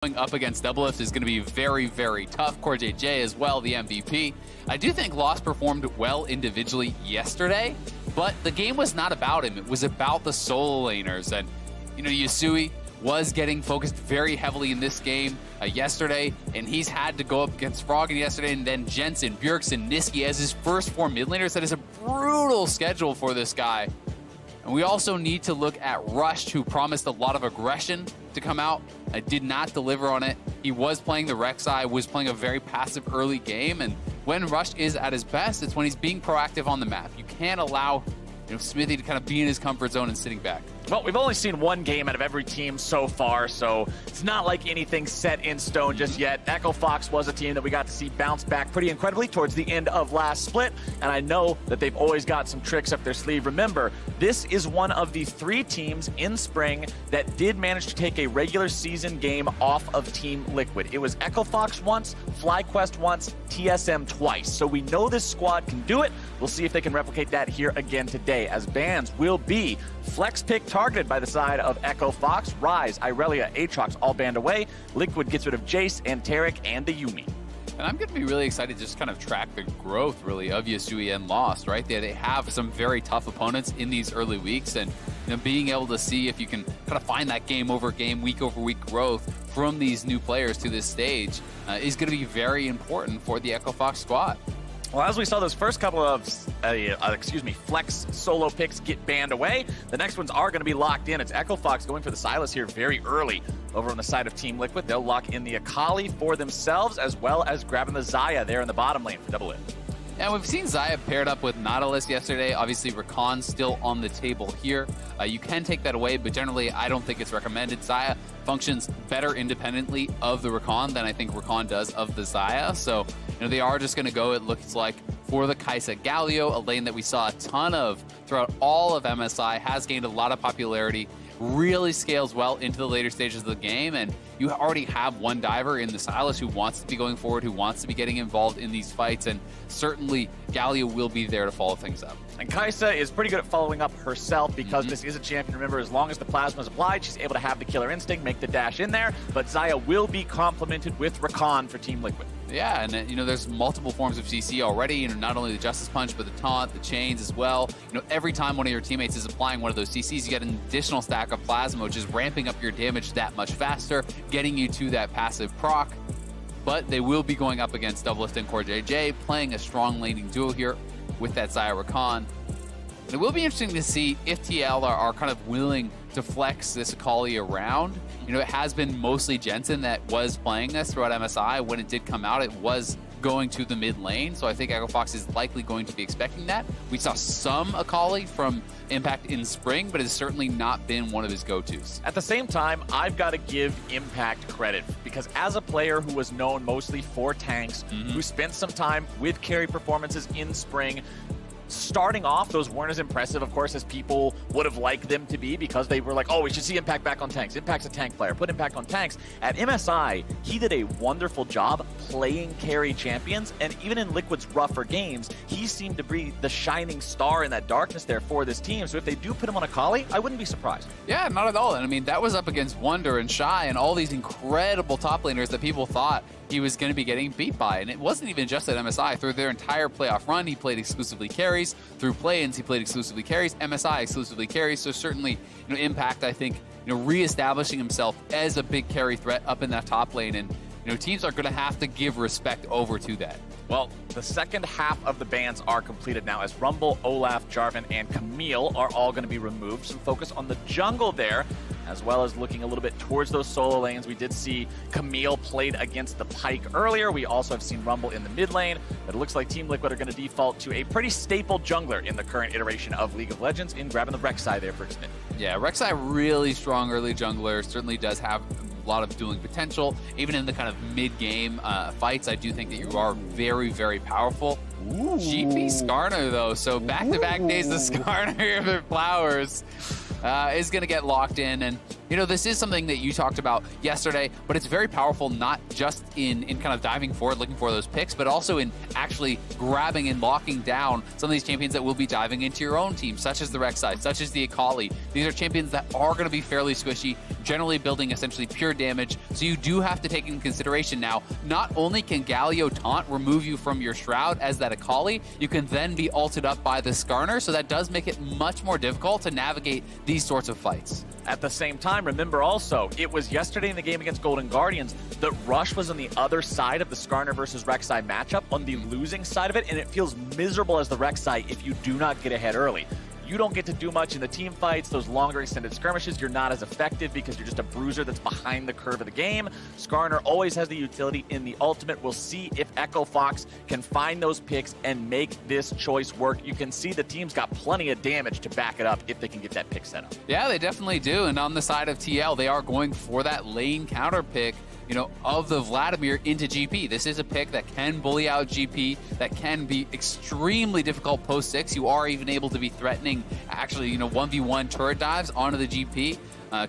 Going up against Doublelift is going to be very, very tough. CoreJJ as well, the MVP. I do think Lost performed well individually yesterday, but the game was not about him. It was about the solo laners. And, you know, Yusui was getting focused very heavily in this game yesterday, and he's had to go up against Froggen yesterday, and then Jensen, Bjergsen, Niski as his first 4 mid laners. That is a brutal schedule for this guy. And we also need to look at Rushed, who promised a lot of aggression to come out. Did not deliver on it. He was playing the Rek'Sai, was playing a very passive early game, and when Rushed is at his best, it's when he's being proactive on the map. You can't allow Xmithie to kind of be in his comfort zone and sitting back. Well, we've only seen one game out of every team so far, so it's not like anything's set in stone just yet. Echo Fox was a team that we got to see bounce back pretty incredibly towards the end of last split, and I know that they've always got some tricks up their sleeve. Remember, this is one of the 3 teams in spring that did manage to take a regular season game off of Team Liquid. It was Echo Fox once, FlyQuest once, TSM twice. So we know this squad can do it. We'll see if they can replicate that here again today, as bans will be Flex Pick targeted by the side of Echo Fox, Ryze, Irelia, Aatrox all banned away. Liquid gets rid of Jace and Taric and the Yuumi. And I'm going to be really excited to just kind of track the growth, really, of Yusui and Lost, right? They have some very tough opponents in these early weeks, and being able to see if you can kind of find that game over game, week over week growth from these new players to this stage is going to be very important for the Echo Fox squad. Well, as we saw those first couple of, flex solo picks get banned away, the next ones are going to be locked in. It's Echo Fox going for the Sylas here very early over on the side of Team Liquid. They'll lock in the Akali for themselves, as well as grabbing the Xayah there in the bottom lane for Doublelift. And we've seen Xayah paired up with Nautilus yesterday. Obviously, Rakan still on the table here. You can take that away, but generally, I don't think it's recommended. Xayah functions better independently of the Rakan than I think Rakan does of the Xayah. So, they are just going to go, it looks like, for the Kaisa Galio, a lane that we saw a ton of throughout all of MSI, has gained a lot of popularity, really scales well into the later stages of the game, and you already have one diver in the Sylas who wants to be going forward, who wants to be getting involved in these fights, and certainly Galio will be there to follow things up. And Kaisa is pretty good at following up herself because this is a champion. Remember, as long as the plasma is applied, she's able to have the killer instinct, make the dash in there, but Xayah will be complemented with Rakan for Team Liquid. Yeah, and there's multiple forms of CC already, not only the Justice Punch, but the Taunt, the Chains as well. Every time one of your teammates is applying one of those CCs, you get an additional stack of Plasma, which is ramping up your damage that much faster, getting you to that passive proc. But they will be going up against Doublelift and CoreJJ, playing a strong laning duo here with that Xayah Rakan. And it will be interesting to see if TL are kind of willing to flex this Akali around. It has been mostly Jensen that was playing this throughout MSI. When it did come out, it was going to the mid lane, so I think Echo Fox is likely going to be expecting that. We saw some Akali from Impact in spring, but it's certainly not been one of his go-tos. At the same time, I've got to give Impact credit, because as a player who was known mostly for tanks, who spent some time with carry performances in spring, starting off, those weren't as impressive, of course, as people would have liked them to be, because they were like, oh, we should see Impact back on tanks. Impact's a tank player. Put Impact on tanks. At MSI, he did a wonderful job playing carry champions, and even in Liquid's rougher games, he seemed to be the shining star in that darkness there for this team. So if they do put him on Akali, I wouldn't be surprised. Yeah, not at all. And that was up against Wonder and Shy and all these incredible top laners that people thought he was going to be getting beat by. And it wasn't even just at MSI. Through their entire playoff run, he played exclusively carries. Through play-ins, he played exclusively carries. MSI exclusively carries. So certainly, Impact, I think, reestablishing himself as a big carry threat up in that top lane. And, teams are going to have to give respect over to that. Well, the second half of the bans are completed now, as Rumble, Olaf, Jarvan, and Camille are all going to be removed. Some focus on the jungle there, as well as looking a little bit towards those solo lanes. We did see Camille played against the Pyke earlier. We also have seen Rumble in the mid lane. But it looks like Team Liquid are going to default to a pretty staple jungler in the current iteration of League of Legends in grabbing the Rek'Sai there for Xmithie. Yeah, Rek'Sai, really strong early jungler, certainly does have a lot of dueling potential. Even in the kind of mid-game fights, I do think that you are very, very powerful. GP Skarner, though, so back-to-back days of Skarner for Flowers is going to get locked in. And, this is something that you talked about yesterday, but it's very powerful, not just in kind of diving forward, looking for those picks, but also in actually grabbing and locking down some of these champions that will be diving into your own team, such as the Rek'Sai, such as the Akali. These are champions that are going to be fairly squishy, generally building essentially pure damage. So you do have to take into consideration now, not only can Galio taunt remove you from your Shroud as that Akali, you can then be ulted up by the Skarner, so that does make it much more difficult to navigate these sorts of fights. At the same time, remember also, it was yesterday in the game against Golden Guardians that Rush was on the other side of the Skarner versus Rek'Sai matchup, on the losing side of it, and it feels miserable as the Rek'Sai if you do not get ahead early. You don't get to do much in the team fights, those longer extended skirmishes, you're not as effective because you're just a bruiser that's behind the curve of the game. Skarner always has the utility in the ultimate. We'll see if Echo Fox can find those picks and make this choice work. You can see the team's got plenty of damage to back it up if they can get that pick set up. Yeah, they definitely do. And on the side of TL, they are going for that lane counter pick, you know, of the Vladimir into GP. This is a pick that can bully out GP, that can be extremely difficult post 6. You are even able to be threatening, actually, you know, 1v1 turret dives onto the GP.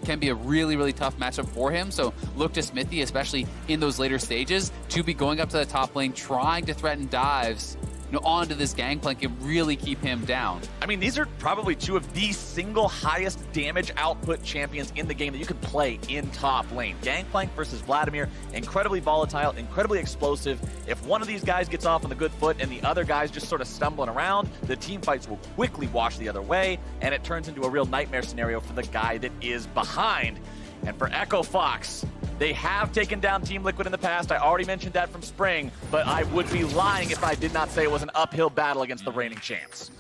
Can be a really, really tough matchup for him. So look to Xmithie, especially in those later stages, to be going up to the top lane, trying to threaten dives, you know, onto this Gangplank and really keep him down. I mean, these are probably two of the single highest damage output champions in the game that you could play in top lane. Gangplank versus Vladimir, incredibly volatile, incredibly explosive. If one of these guys gets off on the good foot and the other guy's just sort of stumbling around, the team fights will quickly wash the other way, and it turns into a real nightmare scenario for the guy that is behind. And for Echo Fox, they have taken down Team Liquid in the past. I already mentioned that from Spring, but I would be lying if I did not say it was an uphill battle against the reigning champs.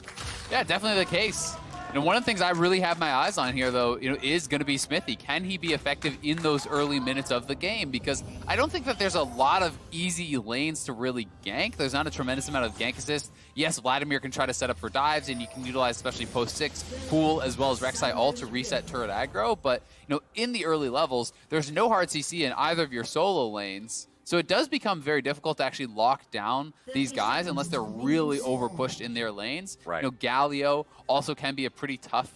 Yeah, definitely the case. And one of the things I really have my eyes on here, though, you know, is going to be Xmithie. Can he be effective in those early minutes of the game? Because I don't think that there's a lot of easy lanes to really gank. There's not a tremendous amount of gank assist. Yes, Vladimir can try to set up for dives, and you can utilize, especially post 6, Pool, as well as Rek'Sai all to reset turret aggro. But, you know, in the early levels, there's no hard CC in either of your solo lanes. So it does become very difficult to actually lock down these guys unless they're really over-pushed in their lanes. Right. You know, Galio also can be a pretty tough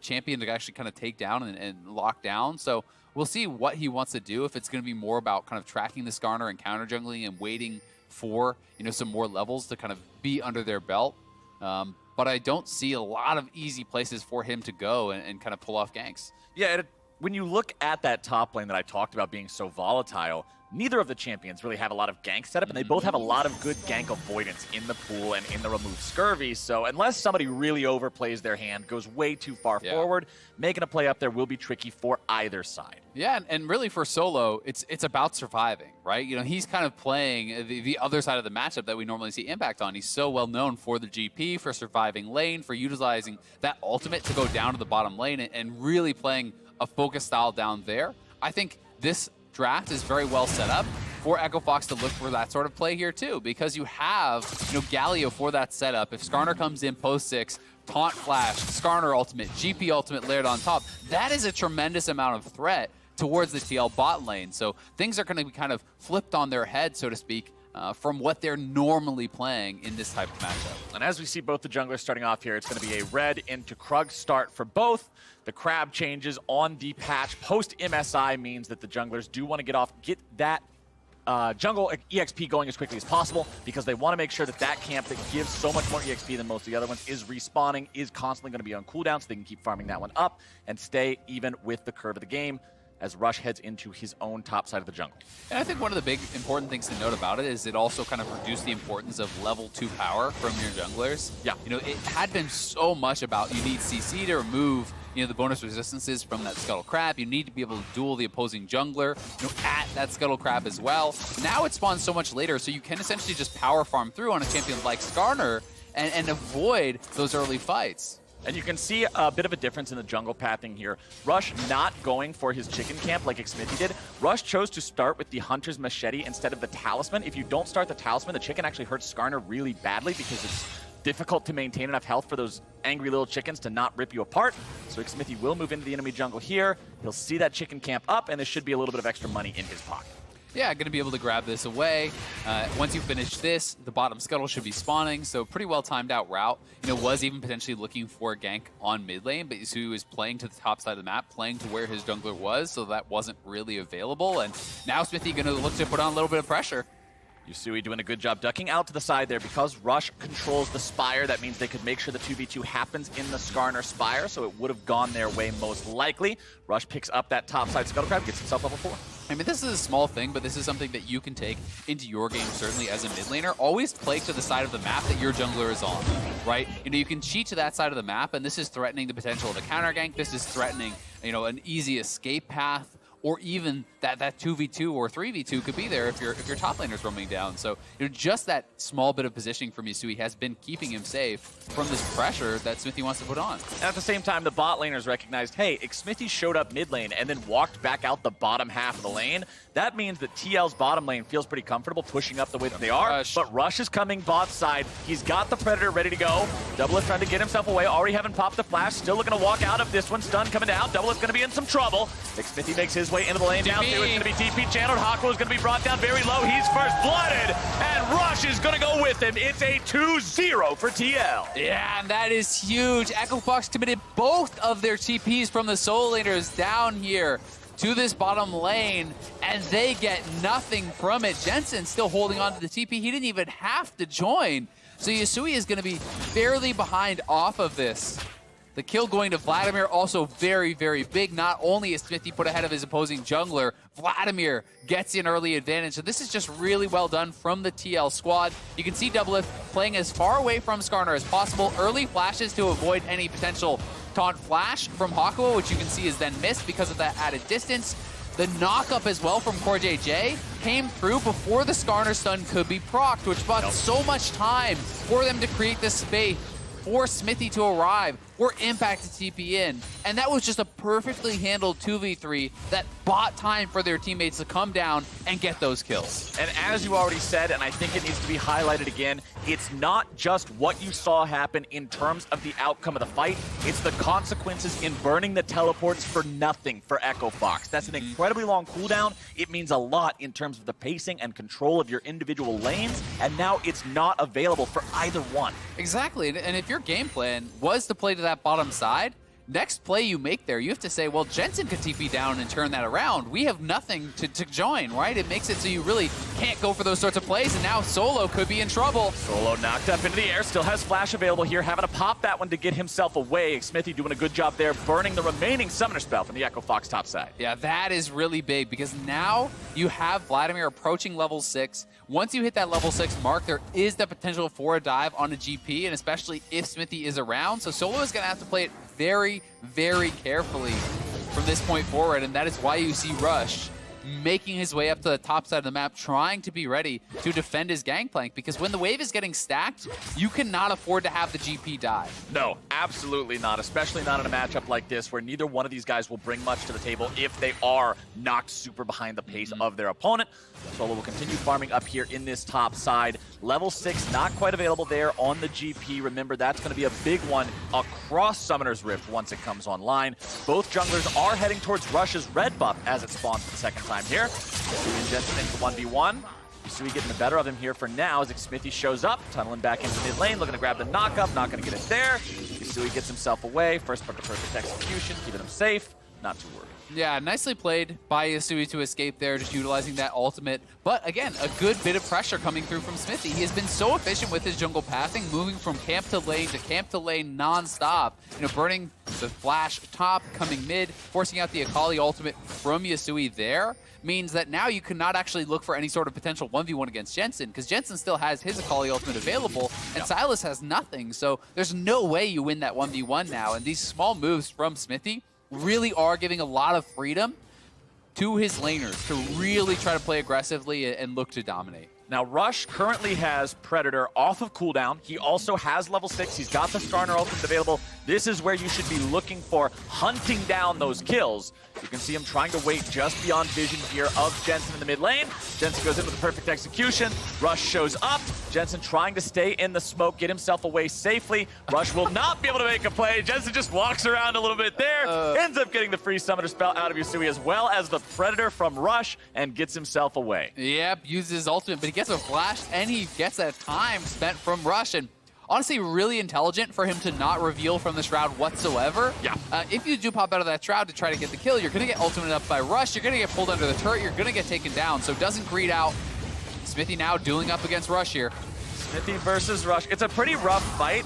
champion to actually kind of take down and lock down. So we'll see what he wants to do, if it's going to be more about kind of tracking the Skarner and counter jungling and waiting for, you know, some more levels to kind of be under their belt. But I don't see a lot of easy places for him to go and kind of pull off ganks. Yeah, when you look at that top lane that I talked about being so volatile, neither of the champions really have a lot of gank setup, and they both have a lot of good gank avoidance in the pool and in the remove scurvy. So unless somebody really overplays their hand, goes way too far forward, making a play up there will be tricky for either side. Yeah, and really for Solo, it's about surviving, right? You know, he's kind of playing the other side of the matchup that we normally see Impact on. He's so well known for the GP, for surviving lane, for utilizing that ultimate to go down to the bottom lane and really playing a focus style down there. I think this draft is very well set up for Echo Fox to look for that sort of play here too, because you have, you know, Galio for that setup. If Skarner comes in post 6, taunt flash, Skarner ultimate, GP ultimate layered on top, that is a tremendous amount of threat towards the TL bot lane. So things are going to be kind of flipped on their head, so to speak, from what they're normally playing in this type of matchup. And as we see both the junglers starting off here, it's going to be a red into Krug start for both. The crab changes on the patch post MSI means that the junglers do want to get that jungle EXP going as quickly as possible, because they want to make sure that that camp that gives so much more EXP than most of the other ones is respawning, is constantly going to be on cooldown, so they can keep farming that one up and stay even with the curve of the game as Rush heads into his own top side of the jungle. And I think one of the big important things to note about it is it also kind of reduced the importance of level 2 power from your junglers. Yeah. You know, it had been so much about you need CC to remove, you know, the bonus resistances from that Scuttle Crab. You need to be able to duel the opposing jungler, you know, at that Scuttle Crab as well. Now it spawns so much later, so you can essentially just power farm through on a champion like Skarner and avoid those early fights. And you can see a bit of a difference in the jungle pathing here. Rush not going for his chicken camp like Xmithie did. Rush chose to start with the Hunter's Machete instead of the Talisman. If you don't start the Talisman, the chicken actually hurts Skarner really badly because it's difficult to maintain enough health for those angry little chickens to not rip you apart. So Xmithie will move into the enemy jungle here. He'll see that chicken camp up, and there should be a little bit of extra money in his pocket. Yeah, going to be able to grab this away. Once you finish this, the bottom scuttle should be spawning, so pretty well timed out route. You know, was even potentially looking for a gank on mid lane, but Yusui was playing to the top side of the map, playing to where his jungler was, so that wasn't really available. And now Xmithie going to look to put on a little bit of pressure. Yusui doing a good job ducking out to the side there. Because Rush controls the Spire, that means they could make sure the 2v2 happens in the Skarner Spire, so it would have gone their way most likely. Rush picks up that top side Scuttle Crab, gets himself level 4. I mean, this is a small thing, but this is something that you can take into your game, certainly as a mid laner. Always play to the side of the map that your jungler is on, right? You know, you can cheat to that side of the map, and this is threatening the potential of a counter gank. This is threatening, you know, an easy escape path, or even that 2v2 or 3v2 could be there if your top laner's roaming down. So, you know, just that small bit of positioning from Yusui has been keeping him safe from this pressure that Xmithie wants to put on. And at the same time, the bot laners recognized, hey, Xmithie showed up mid lane and then walked back out the bottom half of the lane. That means that TL's bottom lane feels pretty comfortable pushing up the way that they are. Rush. But Rush is coming bot side. He's got the Predator ready to go. Doublelift trying to get himself away. Already having popped the flash. Still looking to walk out of this one. Stun coming down. Doublelift going to be in some trouble. Xmithie makes his way into the lane. Down through. It's going to be TP channeled. Hakuho is going to be brought down very low. He's first blooded. And Rush is going to go with him. It's a 2-0 for TL. Yeah, and that is huge. Echo Fox committed both of their TPs from the solo laners down here to this bottom lane, and they get nothing from it. Jensen still holding on to the TP. He didn't even have to join. So Yusui is going to be barely behind off of this. The kill going to Vladimir, also very, very big. Not only is Xmithie put ahead of his opposing jungler, Vladimir gets an early advantage. So this is just really well done from the TL squad. You can see Doublelift playing as far away from Skarner as possible. Early flashes to avoid any potential taunt flash from Hakuho, which you can see is then missed because of that added distance. The knock-up as well from CoreJJ came through before the Skarner stun could be procced, which bought so much time for them to create this space for Xmithie to arrive, or Impact to TP in. And that was just a perfectly handled 2v3 that bought time for their teammates to come down and get those kills. And as you already said, and I think it needs to be highlighted again, it's not just what you saw happen in terms of the outcome of the fight, it's the consequences in burning the teleports for nothing for Echo Fox. That's an incredibly long cooldown. It means a lot in terms of the pacing and control of your individual lanes, and now it's not available for either one. Exactly, and if your game plan was to play to that bottom side, next play you make there, you have to say, well, Jensen could TP down and turn that around. We have nothing to join, right? It makes it so you really can't go for those sorts of plays, and now Solo could be in trouble. Solo knocked up into the air, still has flash available here, having to pop that one to get himself away. Xmithie doing a good job there, burning the remaining summoner spell from the Echo Fox top side. Yeah, that is really big, because now you have Vladimir approaching level 6. Once you hit that level 6 mark, there is the potential for a dive on a GP, and especially if Xmithie is around. So Solo is going to have to play it very, very carefully from this point forward, and that is why you see Rush making his way up to the top side of the map, trying to be ready to defend his Gangplank, because when the wave is getting stacked, you cannot afford to have the GP die. No, absolutely not, especially not in a matchup like this where neither one of these guys will bring much to the table if they are knocked super behind the pace of their opponent. Solo will continue farming up here in this top side. Level 6 not quite available there on the GP. Remember, that's going to be a big one across Summoner's Rift once it comes online. Both junglers are heading towards Rush's red buff as it spawns for the second time here. Yusui and Jensen into 1v1. Yusui getting the better of him here for now as Xmithie shows up, tunneling back into mid lane, looking to grab the knock-up, not going to get it there. Yusui gets himself away, first part to perfect execution, keeping him safe, not too worried. Yeah, nicely played by Yusui to escape there, just utilizing that ultimate. But again, a good bit of pressure coming through from Xmithie. He has been so efficient with his jungle pathing, moving from camp to lane non-stop. You know, burning the flash top, coming mid, forcing out the Akali ultimate from Yusui there means that now you cannot actually look for any sort of potential 1v1 against Jensen, because Jensen still has his Akali ultimate available, and Sylas has nothing. So there's no way you win that 1v1 now, and these small moves from Xmithie really are giving a lot of freedom to his laners to really try to play aggressively and look to dominate. Now, Rush currently has Predator off of cooldown. He also has level 6. He's got the Skarner ultimate available. This is where you should be looking for hunting down those kills. You can see him trying to wait just beyond vision here of Jensen in the mid lane. Jensen goes in with a perfect execution. Rush shows up. Jensen trying to stay in the smoke, get himself away safely. Rush will not be able to make a play. Jensen just walks around a little bit there. Ends up getting the free summoner spell out of Yusui as well as the Predator from Rush and gets himself away. Yep, uses his ultimate, but he gets a flash and he gets that time spent from Rush. And honestly, really intelligent for him to not reveal from the Shroud whatsoever. Yeah. If you do pop out of that Shroud to try to get the kill, you're going to get ultimate up by Rush. You're going to get pulled under the turret. You're going to get taken down. So doesn't greed out Xmithie now dueling up against Rush here. Xmithie versus Rush. It's a pretty rough fight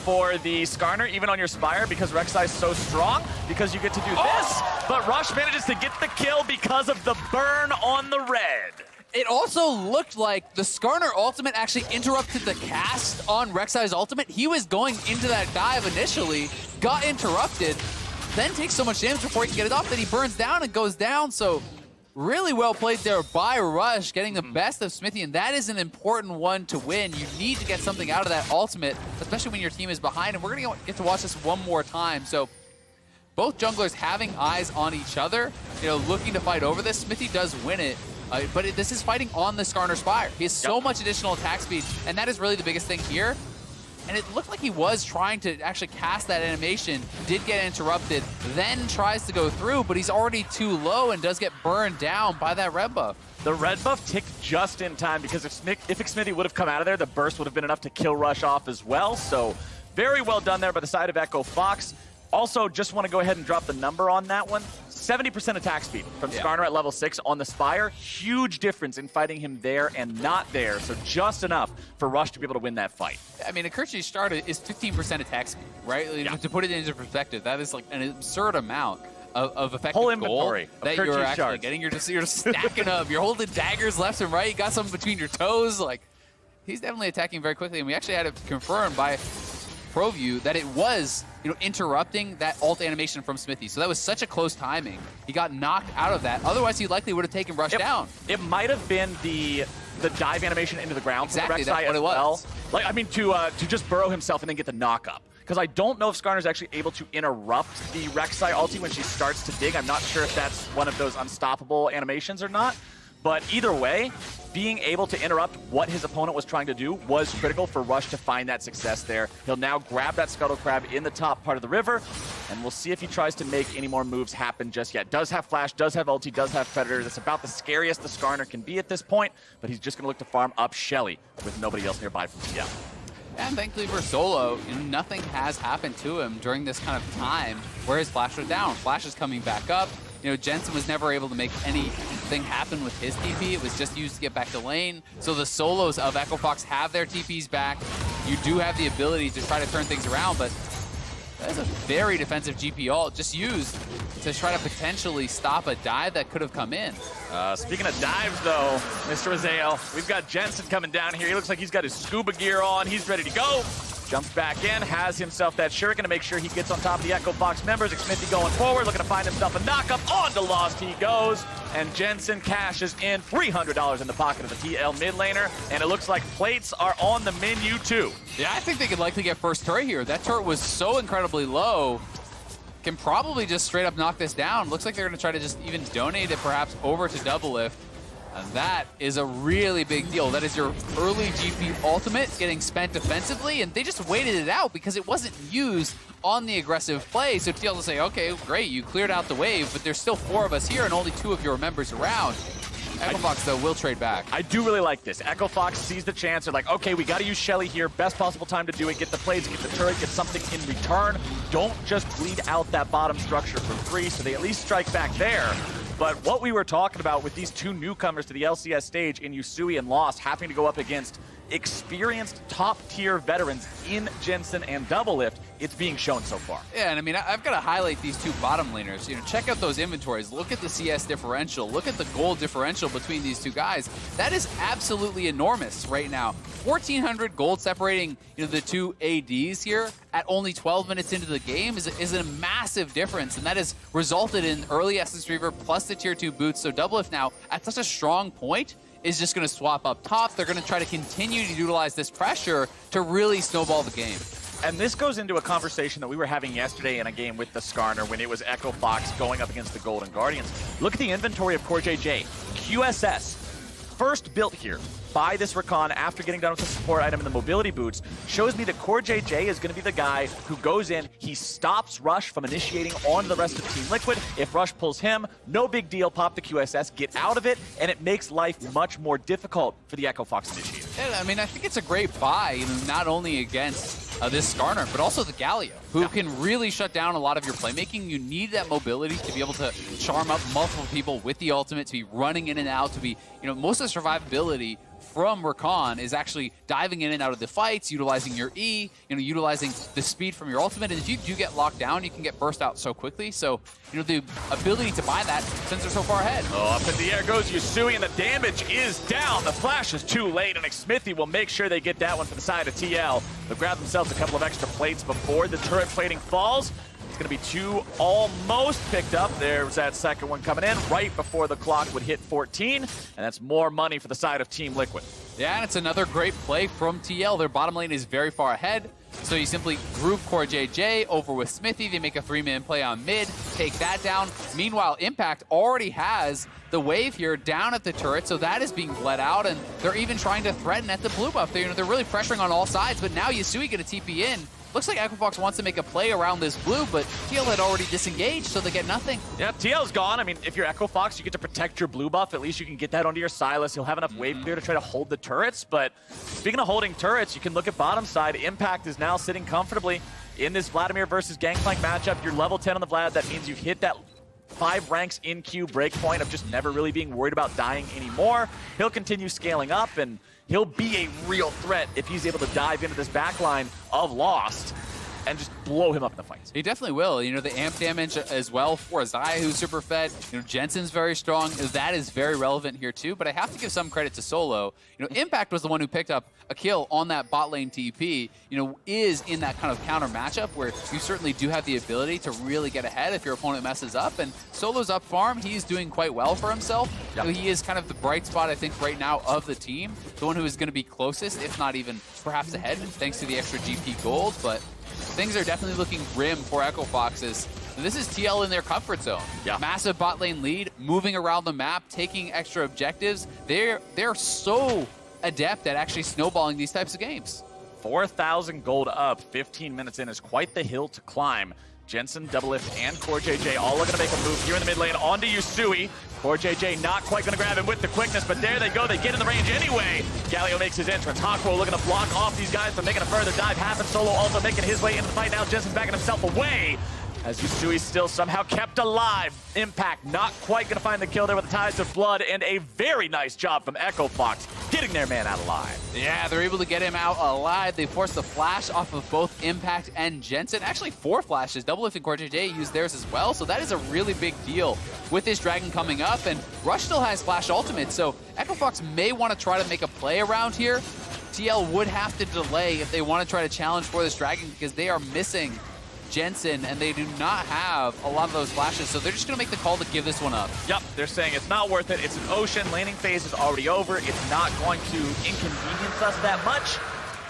for the Skarner, even on your Spire, because Rek'Sai is so strong, because you get to do this, but Rush manages to get the kill because of the burn on the red. It also looked like the Skarner ultimate actually interrupted the cast on Rek'Sai's ultimate. He was going into that dive initially, got interrupted, then takes so much damage before he can get it off that he burns down and goes down. So really well played there by Rush, getting the best of Xmithie, and that is an important one to win. You need to get something out of that ultimate, especially when your team is behind, and we're going to get to watch this one more time. So both junglers having eyes on each other, looking to fight over this. Xmithie does win it, but this is fighting on the Skarner Spire. He has so much additional attack speed, and that is really the biggest thing here. And it looked like he was trying to actually cast that animation, did get interrupted, then tries to go through, but he's already too low and does get burned down by that red buff. The red buff ticked just in time, because if Xmithie would have come out of there, the burst would have been enough to kill Rush off as well. So very well done there by the side of Echo Fox. Also, just want to go ahead and drop the number on that one. 70% attack speed from Skarner at level 6 on the Spire. Huge difference in fighting him there and not there. So just enough for Rush to be able to win that fight. I mean, Akerchi's start is 15% attack speed, right? Yeah. To put it into perspective, that is like an absurd amount of effective whole inventory gold that you're actually getting. You're just stacking up. You're holding daggers left and right. You got something between your toes. Like, he's definitely attacking very quickly, and we actually had it confirmed by ProView that it was interrupting that ult animation from Xmithie. So that was such a close timing. He got knocked out of that. Otherwise, he likely would have taken Rush down. It might have been the dive animation into the ground. Exactly, for Rek'Sai that's what it was. Like, I mean, to just burrow himself and then get the knock up. Because I don't know if Skarner's actually able to interrupt the Rek'Sai ulti when she starts to dig. I'm not sure if that's one of those unstoppable animations or not. But either way, being able to interrupt what his opponent was trying to do was critical for Rush to find that success there. He'll now grab that Scuttle Crab in the top part of the river, and we'll see if he tries to make any more moves happen just yet. Does have Flash, does have ulti, does have Predator. That's about the scariest the Skarner can be at this point, but he's just going to look to farm up Shelly with nobody else nearby from TL. And thankfully for Solo, nothing has happened to him during this kind of time where his Flash was down. Flash is coming back up. Jensen was never able to make anything happen with his TP. It was just used to get back to lane. So the solos of Echo Fox have their TPs back. You do have the ability to try to turn things around, but that is a very defensive GP ult just used to try to potentially stop a dive that could have come in. Speaking of dives, though, Mr. Azael, we've got Jensen coming down here. He looks like he's got his scuba gear on. He's ready to go. Jumps back in, has himself that shuriken to make sure he gets on top of the Echo Fox members. Xmithie going forward, looking to find himself a knock-up. On to Lost he goes, and Jensen cashes in $300 in the pocket of the TL mid laner, and it looks like plates are on the menu too. Yeah, I think they could likely get first turret here. That turret was so incredibly low, can probably just straight up knock this down. Looks like they're going to try to just even donate it perhaps over to Doublelift. And that is a really big deal. That is your early GP ultimate getting spent defensively, and they just waited it out because it wasn't used on the aggressive play. So TL will say, okay, great, you cleared out the wave, but there's still 4 of us here and only 2 of your members around. Echo Fox, though, will trade back. I do really like this. Echo Fox sees the chance. They're like, okay, we got to use Shelly here. Best possible time to do it. Get the plays, get the turret, get something in return. Don't just bleed out that bottom structure for free, so they at least strike back there. But what we were talking about with these 2 newcomers to the LCS stage in Yusui and Lost having to go up against experienced top-tier veterans in Jensen and Doublelift, it's being shown so far. Yeah, and I mean, I've got to highlight these 2 bottom laners. Check out those inventories. Look at the CS differential. Look at the gold differential between these 2 guys. That is absolutely enormous right now. 1,400 gold separating the 2 ADs here at only 12 minutes into the game is a massive difference, and that has resulted in early Essence Reaver plus the tier 2 boots. So Doublelift now at such a strong point is just going to swap up top. They're going to try to continue to utilize this pressure to really snowball the game. And this goes into a conversation that we were having yesterday in a game with the Skarner when it was Echo Fox going up against the Golden Guardians. Look at the inventory of CoreJJ. QSS, first built here by this Rakan after getting done with the support item and the mobility boots, shows me that CoreJJ is going to be the guy who goes in, he stops Rush from initiating on the rest of Team Liquid. If Rush pulls him, no big deal, pop the QSS, get out of it, and it makes life much more difficult for the Echo Fox initiator. Yeah, I mean, I think it's a great buy, not only against this Skarner, but also the Galio, who can really shut down a lot of your playmaking. You need that mobility to be able to charm up multiple people with the ultimate, to be running in and out, to be, most of the survivability from Rakan is actually diving in and out of the fights, utilizing your E, utilizing the speed from your ultimate. And if you do get locked down, you can get burst out so quickly. So, the ability to buy that since they're so far ahead. Oh, up in the air goes Yusui, and the damage is down. The flash is too late, and Xmithie will make sure they get that one from the side of TL. They'll grab themselves a couple of extra plates before the turret plating falls. It's going to be 2 almost picked up. There's that second one coming in right before the clock would hit 14, and that's more money for the side of Team Liquid. Yeah, and it's another great play from TL. Their bottom lane is very far ahead, so you simply group CoreJJ over with Xmithie. They make a 3-man play on mid, take that down. Meanwhile, Impact already has the wave here down at the turret, so that is being bled out, and they're even trying to threaten at the blue buff. They're really pressuring on all sides, but now Yusui going to TP in. Looks like Equifox wants to make a play around this blue, but TL had already disengaged, so they get nothing. Yeah, TL's gone. I mean, if you're Equifox, you get to protect your blue buff. At least you can get that onto your Sylas. He'll have enough wave clear to try to hold the turrets. But speaking of holding turrets, you can look at bottom side. Impact is now sitting comfortably in this Vladimir versus Gangplank matchup. You're level 10 on the Vlad. That means you've hit that 5 ranks in queue breakpoint of just never really being worried about dying anymore. He'll continue scaling up, and he'll be a real threat if he's able to dive into this backline of Lost and just blow him up in the fights. He definitely will. The amp damage as well for Xayah, who's super fed. Jensen's very strong. That is very relevant here too, but I have to give some credit to Solo. Impact was the one who picked up a kill on that bot lane TP, is in that kind of counter matchup where you certainly do have the ability to really get ahead if your opponent messes up, and Solo's up farm. He's doing quite well for himself. Yep. He is kind of the bright spot, I think, right now of the team, the one who is going to be closest, if not even perhaps ahead, thanks to the extra GP gold, but things are definitely looking grim for Equifoxes. This is TL in their comfort zone. Yeah. Massive bot lane lead, moving around the map, taking extra objectives. They're so adept at actually snowballing these types of games. 4,000 gold up, 15 minutes in is quite the hill to climb. Jensen, Doublelift, and CoreJJ all looking to make a move here in the mid lane onto Yusui. CoreJJ not quite going to grab him with the quickness, but there they go. They get in the range anyway. Galio makes his entrance. Hakuho looking to block off these guys from making a further dive happen. Solo also making his way into the fight now. Jensen's backing himself away as Yusui still somehow kept alive. Impact not quite going to find the kill there with the ties of blood, and a very nice job from Equifox getting their man out alive. Yeah, they're able to get him out alive. They forced the flash off of both Impact and Jensen. Actually, 4 flashes. Doublelift and CoreJJ used theirs as well, so that is a really big deal with this dragon coming up, and Rush still has flash ultimate, so Equifox may want to try to make a play around here. TL would have to delay if they want to try to challenge for this dragon because they are missing Jensen, and they do not have a lot of those flashes, so they're just going to make the call to give this one up. Yep, they're saying it's not worth it. It's an ocean. Laning phase is already over. It's not going to inconvenience us that much.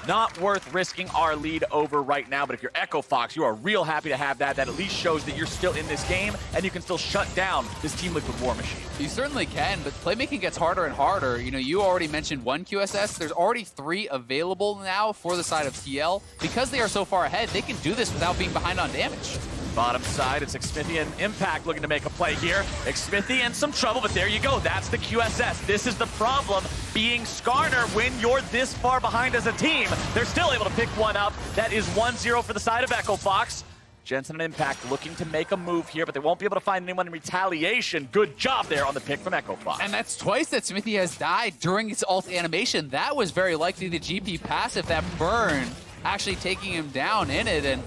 Not worth risking our lead over right now, but if you're Equifox, you are real happy to have that. That at least shows that you're still in this game, and you can still shut down this Team Liquid war machine. You certainly can, but playmaking gets harder and harder. You already mentioned 1 QSS. There's already 3 available now for the side of TL. Because they are so far ahead, they can do this without being behind on damage. Bottom side, it's Xmithie and Impact looking to make a play here. Xmithie in some trouble, but there you go. That's the QSS. This is the problem being Skarner when you're this far behind as a team. They're still able to pick one up. That is 1-0 for the side of Equifox. Jensen and Impact looking to make a move here, but they won't be able to find anyone in retaliation. Good job there on the pick from Equifox. And that's twice that Xmithie has died during its ult animation. That was very likely the GP passive, that burn actually taking him down in it, and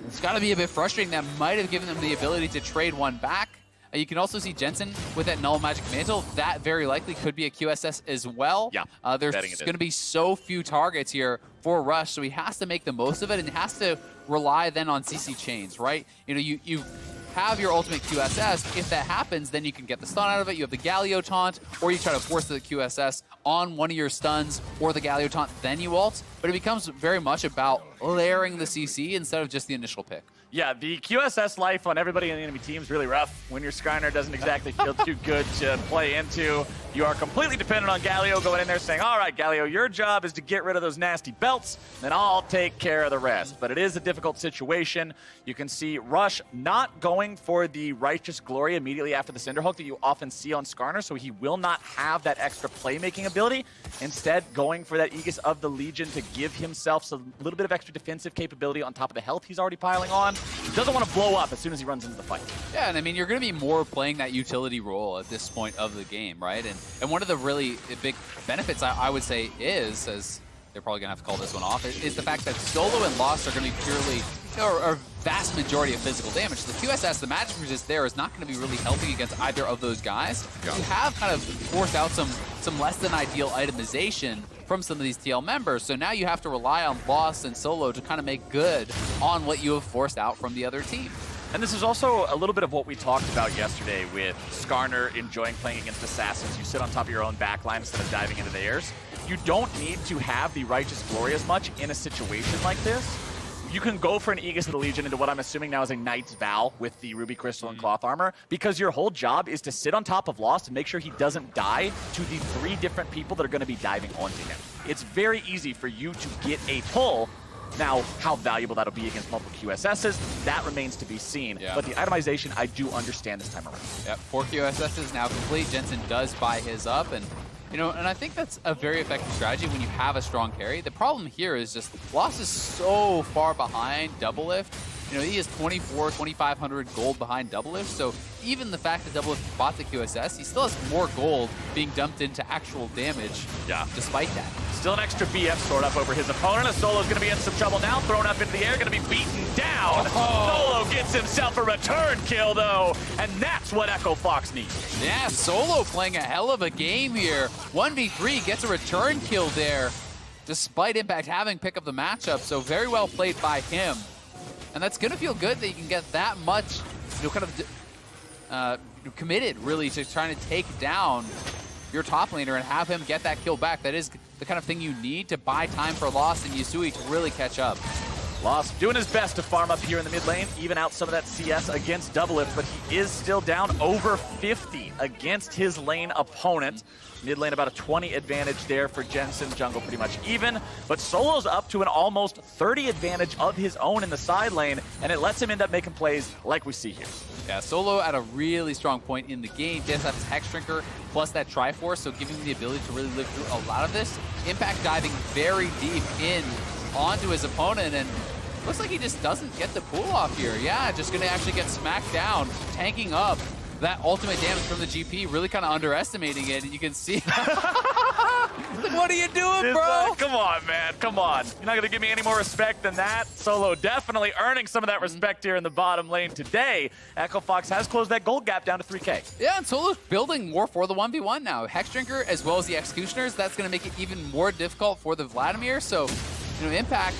it's got to be a bit frustrating. That might have given them the ability to trade one back. You can also see Jensen with that Null Magic Mantle. That very likely could be a QSS as well. Yeah, there's going to be so few targets here for Rush, so he has to make the most of it and has to rely then on CC chains, right? You have your ultimate QSS. If that happens, then you can get the stun out of it. You have the Galio taunt, or you try to force the QSS on one of your stuns or the Galio taunt, then you ult. But it becomes very much about layering the CC instead of just the initial pick. Yeah, the QSS life on everybody in the enemy team is really rough when your Skarner doesn't exactly feel too good to play into. You are completely dependent on Galio going in there saying, all right, Galio, your job is to get rid of those nasty belts, then I'll take care of the rest. But it is a difficult situation. You can see Rush not going for the Righteous Glory immediately after the Cinderhulk that you often see on Skarner, so he will not have that extra playmaking ability. Instead, going for that Aegis of the Legion to give himself a little bit of extra defensive capability on top of the health he's already piling on. doesn't want to blow up as soon as he runs into the fight. Yeah, and I mean, you're going to be more playing that utility role at this point of the game, right? And one of the really big benefits, I would say, is, as they're probably going to have to call this one off, is the fact that Solo and Lost are going to be purely, or vast majority of physical damage. The QSS, the magic resist there, is not going to be really helping against either of those guys. Yeah. You have kind of forced out some less than ideal itemization from some of these TL members, so now you have to rely on Lost and Solo to kind of make good on what you have forced out from the other team. And this is also a little bit of what we talked about yesterday with Skarner enjoying playing against Assassins. You sit on top of your own backline instead of diving into theirs. You don't need to have the Righteous Glory as much in a situation like this. You can go for an Aegis of the Legion into what I'm assuming now is a Knight's Vow with the Ruby Crystal and Cloth Armor, because your whole job is to sit on top of Lost and make sure he doesn't die to the 3 different people that are going to be diving onto him. It's very easy for you to get a pull. Now, how valuable that'll be against multiple QSSs, that remains to be seen. Yeah. But the itemization, I do understand this time around. Yep, 4 QSSs now complete. Jensen does buy his up, and and I think that's a very effective strategy when you have a strong carry. The problem here is just Lost is so far behind Doublelift. He is 2,500 gold behind Doublelift, so even the fact that Doublelift bought the QSS, he still has more gold being dumped into actual damage despite that. Still an extra BF stored up over his opponent. A Solo's going to be in some trouble now, thrown up into the air, going to be beaten down. Solo gets himself a return kill, though, and that's what Echo Fox needs. Yeah, Solo playing a hell of a game here. 1v3 gets a return kill there, despite Impact having pick up the matchup, so very well played by him. And that's going to feel good that you can get that much, kind of committed, really, to trying to take down your top laner and have him get that kill back. That is the kind of thing you need to buy time for Lost and Yusui to really catch up. Lost doing his best to farm up here in the mid lane, even out some of that CS against Doublelift, but he is still down over 50 against his lane opponent. Mid lane about a 20 advantage there for Jensen. Jungle pretty much even, but Solo's up to an almost 30 advantage of his own in the side lane, and it lets him end up making plays like we see here. Yeah, Solo at a really strong point in the game. He has that Hex Drinker plus that Triforce, so giving him the ability to really live through a lot of this. Impact diving very deep in onto his opponent, and looks like he just doesn't get the pull off here. Yeah, just gonna actually get smacked down, tanking up that ultimate damage from the GP, really kind of underestimating it, and you can see. Like, what are you doing, bro? Come on, man, come on. You're not gonna give me any more respect than that. Solo definitely earning some of that respect here in the bottom lane today. Echo Fox has closed that gold gap down to 3K. Yeah, and Solo's building more for the 1v1 now. Hex Drinker as well as the Executioners, that's gonna make it even more difficult for the Vladimir, so Impact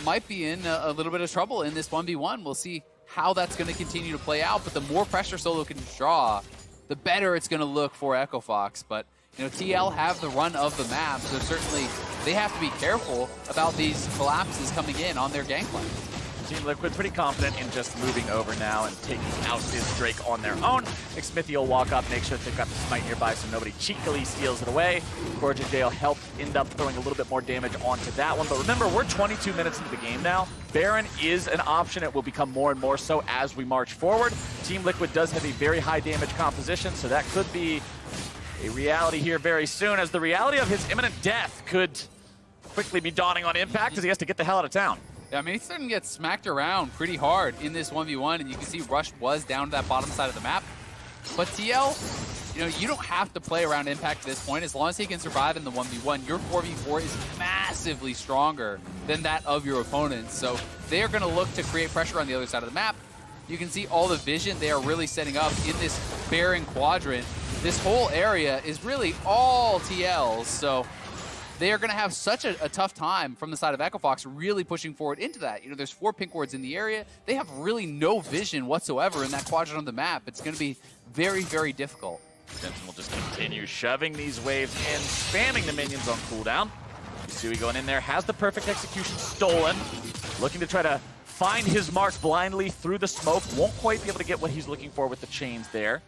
might be in a little bit of trouble in this 1v1. We'll see how that's going to continue to play out, but the more pressure Solo can draw, the better it's going to look for Echo Fox. But TL have the run of the map, so certainly they have to be careful about these collapses coming in on their Gangplank. Team Liquid pretty confident in just moving over now and taking out this Drake on their own. Xmithie will walk up, make sure that they've got the smite nearby so nobody cheekily steals it away. CoreJJ will help end up throwing a little bit more damage onto that one. But remember, we're 22 minutes into the game now. Baron is an option. It will become more and more so as we march forward. Team Liquid does have a very high damage composition, so that could be a reality here very soon, as the reality of his imminent death could quickly be dawning on Impact as he has to get the hell out of town. Yeah, I mean, he's starting to get smacked around pretty hard in this 1v1, and you can see Rush was down to that bottom side of the map. But TL, you don't have to play around Impact at this point. As long as he can survive in the 1v1, your 4v4 is massively stronger than that of your opponent. So they are going to look to create pressure on the other side of the map. You can see all the vision they are really setting up in this Baron quadrant. This whole area is really all TLs, so they are going to have such a tough time from the side of Echo Fox really pushing forward into that. There's 4 pink wards in the area. They have really no vision whatsoever in that quadrant of the map. It's going to be very, very difficult. Jensen will just continue shoving these waves in, spamming the minions on cooldown. Yusui going in there, has the perfect execution stolen. Looking to try to find his mark blindly through the smoke. Won't quite be able to get what he's looking for with the chains there.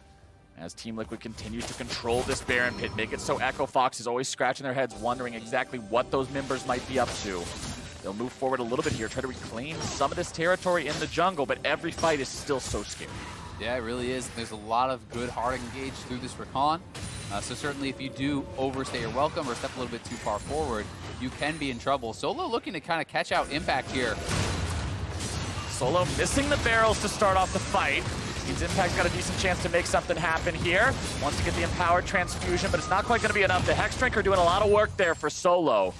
As Team Liquid continues to control this Baron pit, make it so Echo Fox is always scratching their heads, wondering exactly what those members might be up to. They'll move forward a little bit here, try to reclaim some of this territory in the jungle, but every fight is still so scary. Yeah, it really is. There's a lot of good hard engage through this Rakan. So certainly if you do overstay your welcome or step a little bit too far forward, you can be in trouble. Solo looking to kind of catch out Impact here. Solo missing the barrels to start off the fight. Means Impact's got a decent chance to make something happen here. Wants to get the empowered transfusion, but it's not quite going to be enough. The Hex Drinker doing a lot of work there for Solo.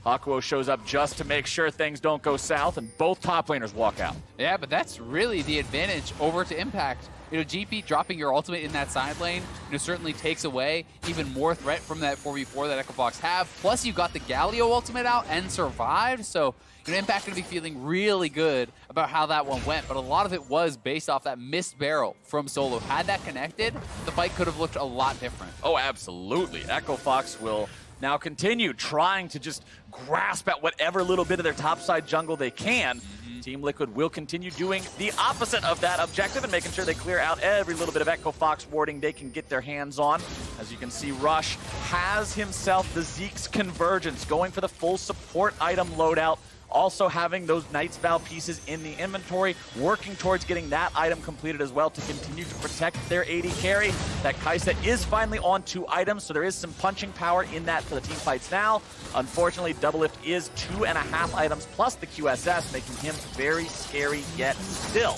Hakuho shows up just to make sure things don't go south, and both top laners walk out. Yeah, but that's really the advantage over to Impact. GP dropping your ultimate in that side lane, certainly takes away even more threat from that 4v4 that EchoFox have. Plus, you got the Galio ultimate out and survived, so Impact going to be feeling really good about how that one went, but a lot of it was based off that missed barrel from Solo. Had that connected, the fight could have looked a lot different. Oh, absolutely. EchoFox will now continue trying to just grasp at whatever little bit of their topside jungle they can. Team Liquid will continue doing the opposite of that objective and making sure they clear out every little bit of EchoFox warding they can get their hands on. As you can see, Rush has himself the Zeke's Convergence, going for the full support item loadout. Also having those Knight's Vow pieces in the inventory, working towards getting that item completed as well to continue to protect their AD carry. That Xayah is finally on 2 items, so there is some punching power in that for the team fights now. Unfortunately, Doublelift is 2.5 items plus the QSS, making him very scary yet still.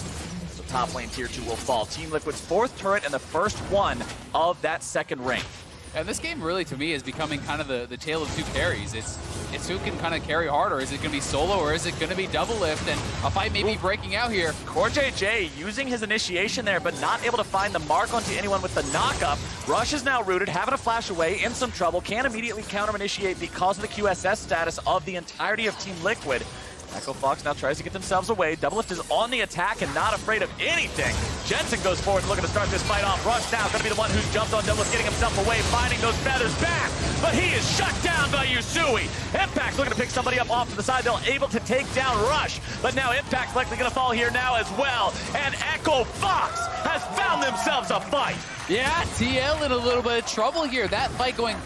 So top lane tier 2 will fall. Team Liquid's 4th turret and the first one of that second ring. And this game really, to me, is becoming kind of the tale of 2 carries. It's who can kind of carry harder. Is it going to be Solo or is it going to be Doublelift? And a fight may be breaking out here. CoreJJ using his initiation there, but not able to find the mark onto anyone with the knockup. Rush is now rooted, having to flash away, in some trouble. Can't immediately counter-initiate because of the QSS status of the entirety of Team Liquid. EchoFox now tries to get themselves away. Doublelift is on the attack and not afraid of anything. Jensen goes forward looking to start this fight off. Rush now going to be the one who's jumped on Doublelift, getting himself away, finding those feathers back. But he is shut down by Yusui. Impact's looking to pick somebody up off to the side. They're able to take down Rush. But now Impact's likely going to fall here now as well. And EchoFox has found themselves a fight. Yeah, TL in a little bit of trouble here. That fight going,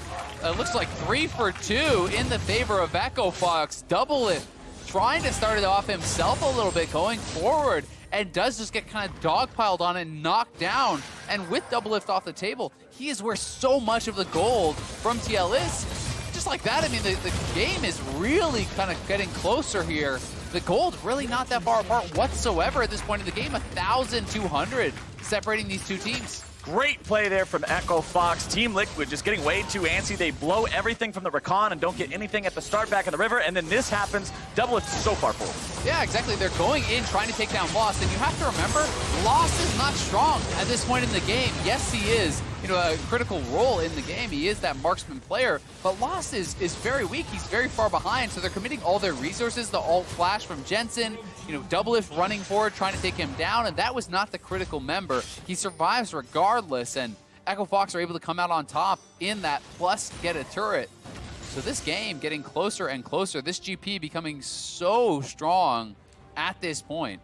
looks like 3 for 2 in the favor of EchoFox. Doublelift trying to start it off himself a little bit going forward, and does just get kind of dogpiled on and knocked down. And with Doublelift off the table, he is where so much of the gold from TL is. Just like that, I mean, the game is really kind of getting closer here. The gold really not that far apart whatsoever at this point in the game. 1,200 separating these 2 teams. Great play there from EchoFox. Team Liquid just getting way too antsy. They blow everything from the Rakan and don't get anything at the start back in the river, and then this happens. Doublelift is so far forward. Yeah, exactly. They're going in trying to take down Lost, and you have to remember, Lost is not strong at this point in the game. Yes, he is, a critical role in the game. He is that marksman player, but Lost is very weak. He's very far behind, so they're committing all their resources. The ult flash from Jensen, Doublelift running forward, trying to take him down, and that was not the critical member. He survives regardless, and EchoFox are able to come out on top in that, plus get a turret. So this game getting closer and closer, this GP becoming so strong at this point.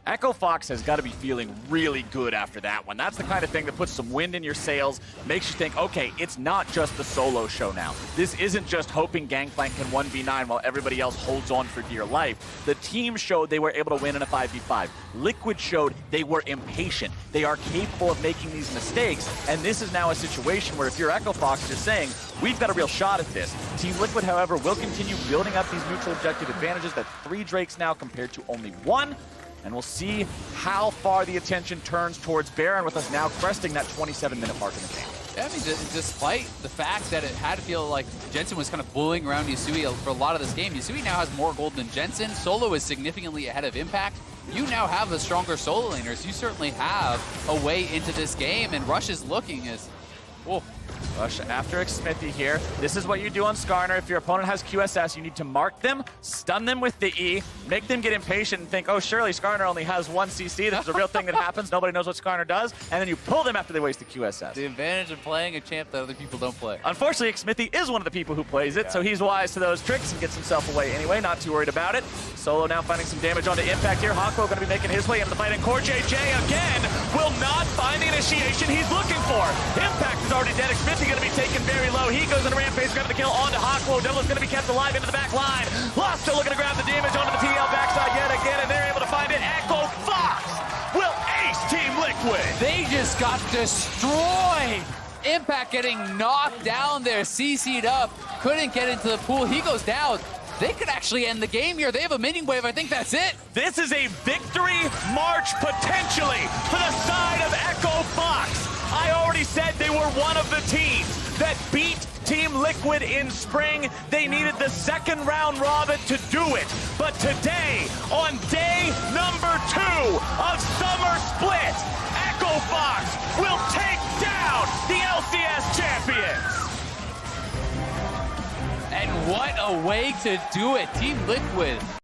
EchoFox has got to be feeling really good after that one. That's the kind of thing that puts some wind in your sails, makes you think, okay, it's not just the solo show now. This isn't just hoping Gangplank can 1v9 while everybody else holds on for dear life. The team showed they were able to win in a 5v5. Liquid showed they were impatient. They are capable of making these mistakes, and this is now a situation where if you're EchoFox, you're saying, we've got a real shot at this. Team Liquid, however, will continue building up these neutral objective advantages. That's 3 Drakes now compared to only 1. And we'll see how far the attention turns towards Baron, with us now cresting that 27-minute mark in the game. Yeah, I mean, despite the fact that it had to feel like Jensen was kind of bullying around Yusui for a lot of this game, Yusui now has more gold than Jensen. Solo is significantly ahead of Impact. You now have a stronger solo laners. You certainly have a way into this game, and Rush is looking as... Whoa. Rush after Xmithie here. This is what you do on Skarner. If your opponent has QSS, you need to mark them, stun them with the E, make them get impatient and think, oh, surely Skarner only has 1 CC. This is a real thing that happens. Nobody knows what Skarner does. And then you pull them after they waste the QSS. The advantage of playing a champ that other people don't play. Unfortunately, Xmithie is one of the people who plays it, so he's wise to those tricks and gets himself away anyway. Not too worried about it. Solo now finding some damage onto Impact here. Hakuho going to be making his way into the fight, and CoreJJ again will not find the initiation he's looking for. Impact is already dead. Xmithie going to be taken very low. He goes into Rampage, grabbing the kill onto Hakuho. Doublelift's going to be kept alive into the back line. Lost still looking to grab the damage onto the TL backside yet again, and they're able to find it. EchoFox will ace Team Liquid. They just got destroyed. Impact getting knocked down there, CC'd up, couldn't get into the pool. He goes down. they could actually end the game here. They have a minion wave. I think that's it. This is a victory march, potentially, for the side of Echo Fox. I already said they were one of the teams that beat Team Liquid in spring. They needed the second round robin to do it. But today, on day number 2 of Summer Split, Echo Fox will take down the LCS champions. And what a way to do it. Team Liquid